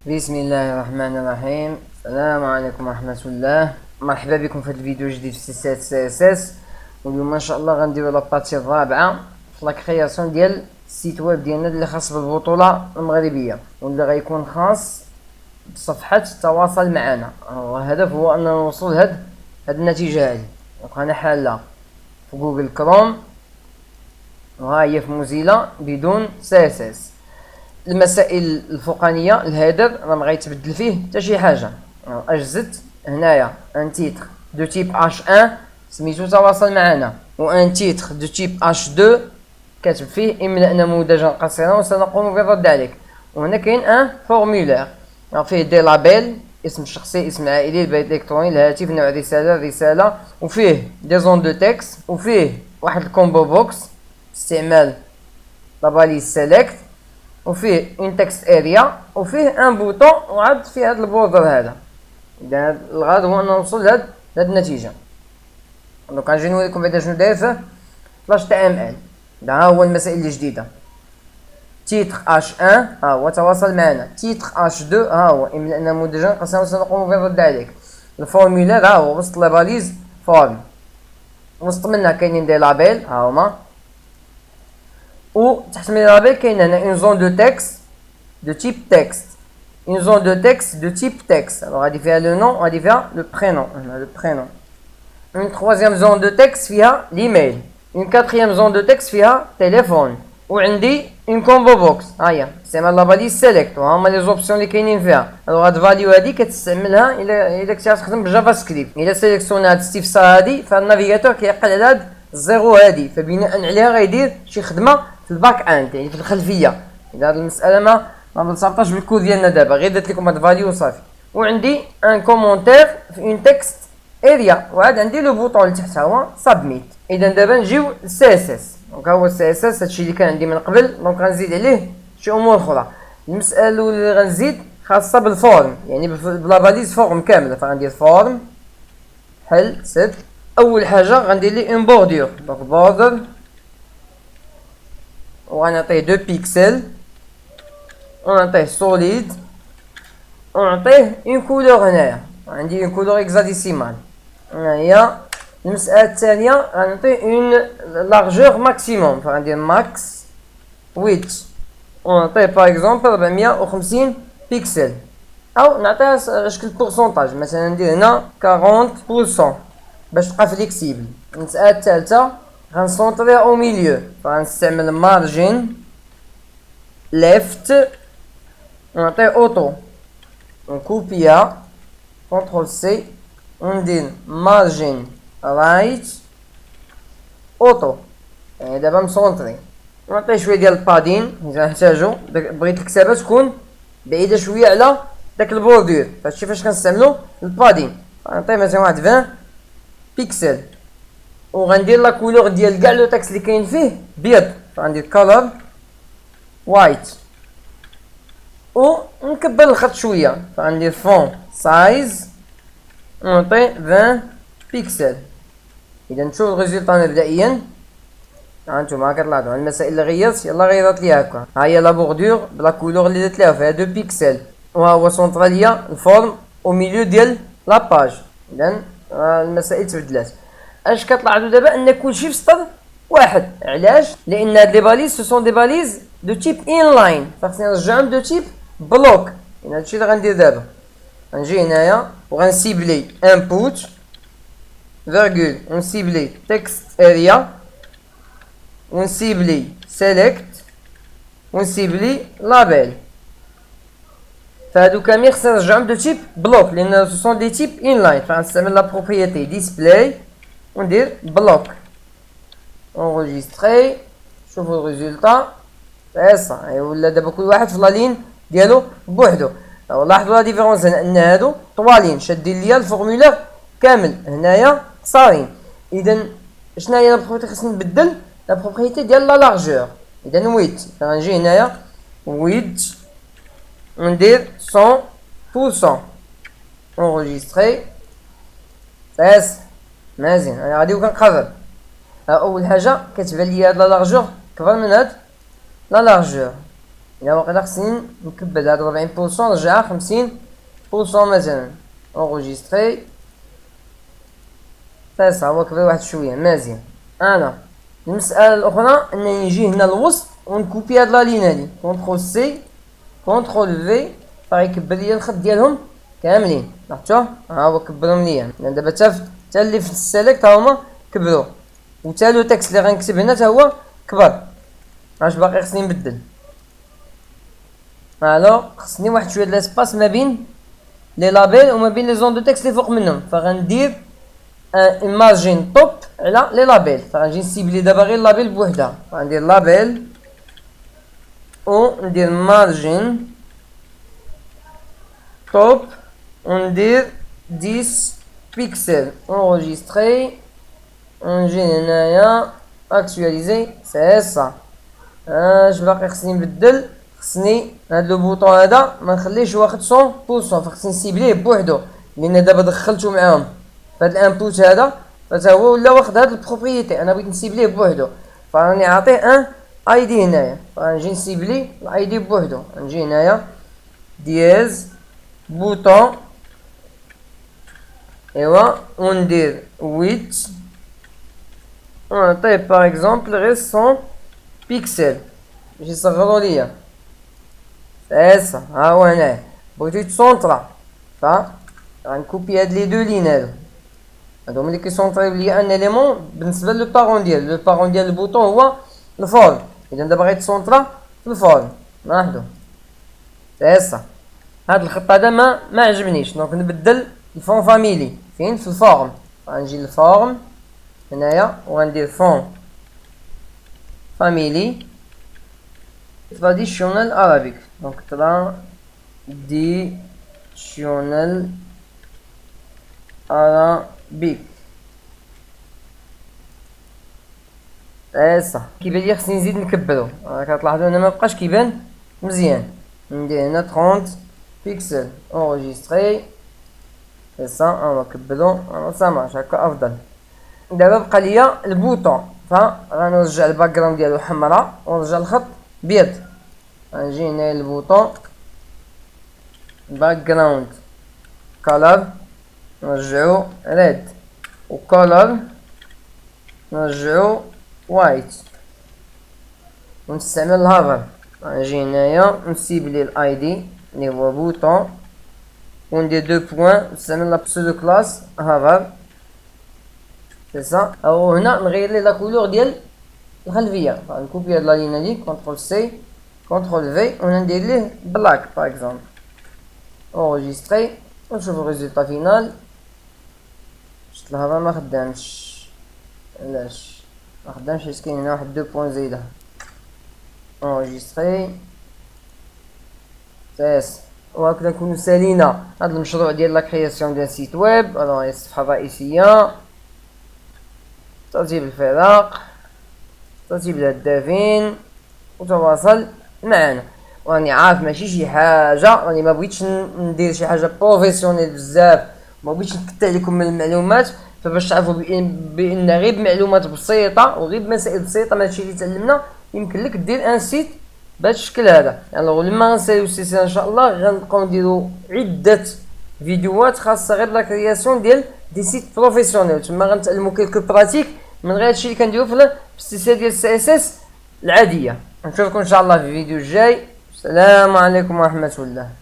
بسم الله الرحمن الرحيم. السلام عليكم ورحمة الله. مرحبا بكم في هذا الفيديو الجديد في سلسلة سي اس اس. واليوم ان شاء الله غنديرو لابارتي الرابعة في لا كرياسيون ديال السيت ويب ديالنا اللي خاص بالبطولة المغربية واللي غيكون خاص بصفحة تواصل معنا. الهدف هو ان نوصل هاد النتيجة هذه. انا حالة في جوجل كروم وها هي في موزيلا بدون سي اس اس. المسائل الفوقانيه الهيدر راه ما غيتبدل فيه حتى شي حاجه. اجزت هنايا ان تيتر دو تيب اش 1 سميتو تواصل معنا، وان تيتر دو تيب اش 2 كاتب فيه املأ نموذجا قصيرا وسنقوم بالرد عليك. وهنا كاين ان فورمولير فيه دي لابيل، اسم الشخصي، اسم العائلي، البريد الالكتروني، الهاتف، نوع الرساله، وفيه دي زون دو تكست، وفيه واحد الكومبو بوكس استعمال لاباليز سيليكت، وفيه اون تكست اريا، وفيه ان بوطون، وعاد فيه هذا البوردر هذا. اذا الغرض هو ان نوصل لهاد النتيجه. دونك غنجي نوريكم بعدا شنو داير في فلاش تي ام ال. ها هو المسائل الجديده. تيتر اش 1 ها هو تواصل معنا، تيتر اش 2 ها هو املأ نموذجا قصيرا سنقوم بالرد عليك. الفورمولير ها هو وسط لاباليز فورم، وسط منها كاينين دي لابيل ها هما، ou تحت من لابيل كاين هنا اون زون دو تكست دو تيب تكست، اون زون دو تكست دو تيب تكست. الوغ غادي فيها لو نون وغادي فيها لو برينون، هنا لو برينون. اون تخوازيام زون دو تكست فيها ليميل، اون كاتريام زون دو تكست فيها تليفون، وعندي اون كومبو بوكس ها هي استعمال لاباليز سيليكت، وهما لي زوبسيون اللي كاينين فيها. الوغ هاد فاليو هادي كتستعملها الا كنتي غتخدم بالجافا سكريبت. الا سيليكسيونا هاد الاستفسار هادي فالنافيغاتور كيعقل على هاد الزيرو هادي، فبناء عليها غيدير شي خدمه في الباك اند يعني في الخلفيه. اذا هاد المساله ما بنصرطاش بالكود ديالنا دابا، غير درت لكم هاد فاليو وصافي. وعندي ان كومونتير في اون تكست اريا، وعاد عندي لو بوطون اللي تحت هو سابميت. اذا دابا نجيو للسي اس اس. دونك ها هو السي اس اس، هادشي اللي كان عندي من قبل. دونك غنزيد عليه شي امور اخرى. المساله اللي غنزيد خاصه بالفورم، يعني بلاباليز فورم كامله. فغندير فورم حل سد. اول حاجه غندير ليه اون بوردور، دونك بوردر، وغنعطيه 2 بيكسل، ونعطيه سوليد، ونعطيه اون كولور. هنايا عندي اون كولور اكزاديسيمال. ها هي المساله الثانيه غنعطيه اون لارجور ماكسيموم، فغندير ماكس ويت، ونعطيه باغ اكزومبل 450 بيكسل، او نعطيها شكل بورسونتاج، مثلا ندير هنا 40% باش تبقى فليكسيبل. المساله الثالثه غنسونطريها او ميليو، فغنستعمل مارجين ليفت، ونعطيه اوتو، ونكوبيها كونترول سي، وندير مارجين رايت اوتو، يعني دابا مسونطري. ونعطيه شويه ديال البادين اذا نحتاجو، بغيت الكتابه تكون بعيده شويه على داك البوردور، فهادشي فاش كنستعملو البادين. غنعطيه مثلا واحد 20 بيكسل، وغندير لا كولور ديال كاع لو تكست اللي كاين فيه بيض، فغندير كولر وايت، ونكبر الخط شويه، فغندير فون سايز، ونعطيه 20 بيكسل. اذا نشوف الريزلت مبدئيا. هانتوما كتلاحظوا المسائل اللي غيرت يلا غيرت ليها هكا. ها هي لا بوردور بلا كولور اللي درت ليها فيها 2 بيكسل، وها هو سونطراليا الفورم او ميليو ديال لا باج. اذا المسائل تبدلات. اش كتلاحظوا دابا ان كلشي في سطر واحد. علاش؟ لان هاد لي باليز سو سون دي باليز دو تيب ان لاين، فخصني نرجعهم دو تيب بلوك. يعني هادشي اللي غندير دابا. غنجي هنايا وغنسيبلي انبوت فيرغول، ونسيبلي تكست اريا، ونسيبلي سيليكت، ونسيبلي لابيل. فهادو كاملين خصني نرجعهم دو تيب بلوك لان سو سون دي تيب ان لاين. فغنستعمل لا بروبريتي ديسبلاي وندير بلوك، اونغيستري، شوفوا الريزولتا. صا ولا دابا كل واحد في لا لين ديالو بوحدو. لاحظوا لا ديفيرونس هنا ان هادو طوالين شادين ليا الفورمولير كامل، هنايا قصارين. اذا شنو هي لا بروبريتي خصني نبدل؟ لا بروبريتي ديال لا لارجور. اذا ويت، فغنجي هنايا ويت وندير 100%، اونغيستري. مزيان. انا غادي وكنقرب. اول حاجه كتبان لي هاد لا لارجور كبر من هاد لا لارجور. إلا واقيلا خصني نكبد هاد 40% نرجعها 50% مثلا. اونغوجيستري سا هو كبر واحد شوية مزيان. أنا المسألة الأخرى أنني نجي هنا الوسط ونكوبي هاد لا لين هادي، كونترول سي كونترول في فغيكبر ليا الخط ديالهم كاملين. لاحظتو ها هو كبرهم ليا، لأن دابا تا اللي في السيليكت ها هما كبروا، و تا لو تكست اللي غنكتب هنا تا هو كبر. اش باقي خصني نبدل؟ الوغ خصني واحد شويه د لاسباس ما بين لي لابيل وما بين لي زون دو تكست اللي فوق منهم، فغندير ان مارجين توب على لي لابيل. فغنجي نسيبلي دابا غير لابيل بوحدها، غندير لابيل و ندير مارجين توب وندير 10 بيكسل. اونجستري ونجي هنايا اكتواليزي سي سا. اش باقي خصني نبدل؟ خصني هاد لو بوطون هذا ما نخليهش واخد 100%، فخصني نسيبليه بوحدو، لان دابا دخلتو معاهم فهاد الانبوت هذا فتا هو ولا واخد هاد البروبريتي. انا بغيت نسيبليه بوحدو، فراني عاطيه ان اي دي هنايا، فغنجي نسيبلي الاي دي بوحدو. نجي هنايا دياز بوطون ايوا وندير ويت ونعطيه باغ اكزومبل غير 100 بيكسل باش يصغرو ليا. سا ها هو هنايا بغيتو يتسونطرا، ف غنكوبي هاد لي دو لين هادو هما لي كيسونطريو ليا ان اليمون بالنسبه لو بارون ديال لو بارون ديال البوطون هو الفورم. اذا دابا غيتسونطرا في الفورم. لاحظوا سا هاد الخط هذا ما عجبنيش، دونك نبدل الفون فاميلي فين في الفورم. غنجي للفورم هنايا وغندير فون فاميلي traditionnel arabic. Donc traditionnel arabic سا. كيبان لي خصني نزيد نكبرو، كتلاحظوا انا مبقاش كيبان مزيان. ندير هنا 30 بيكسل اونجستري سا ونكبرو سا مارش هكا افضل. دابا بقى ليا البوطون، فغنرجع الباك جراوند ديالو حمراء ونرجع الخط بيض. غنجي هنا البوطون باك جراوند كولر نرجعو ريد وكولر نرجعو وايت ونستعمل الهافر. غنجي هنايا نسيب لي الاي دي اللي هو بوطون وندير دو بوين نستعمل لا بسودو كلاس هافر سي سا. او هنا نغير لي لا كولور ديال الخلفيه، غنكوبي هاد لا لينا دي كونترول سي كونترول في وندير ليه بلاك باغ اكزومبل. اونجستري ونشوف الريزولطا فينال. شفت الهافر ما خدامش، علاش ما خدامش؟ حيت كاين هنا واحد دو بوين زايده. اونجستري ساس. وهكذا نكونو سالينا هاد المشروع ديال لا كرياسيون ديال سيت ويب. الوغ الصفحه الرئيسيه، ترتيب الفرق، ترتيب الهدافين، وتواصل معنا. راني عارف ماشي شي حاجه، راني ما بغيتش ندير شي حاجه بروفيسيونيل بزاف، ما بغيتش نقطع لكم من المعلومات، فباش تعرفوا بان غير بمعلومات بسيطه وغير بمسائل بسيطه من هادشي اللي تعلمنا يمكن لك دير ان سيت بهذا الشكل هذا. يعني لما غنساليو السلسله ان شاء الله غنبقاو نديرو عده فيديوهات خاصه غير لا كرياسيون ديال دي سيت بروفيسيونيل، تما غنتعلمو كيلكو براتيك من غير هادشي اللي كنديرو في السلسله ديال السي اس اس العاديه. نشوفكم ان شاء الله في الفيديو الجاي. السلام عليكم ورحمه الله.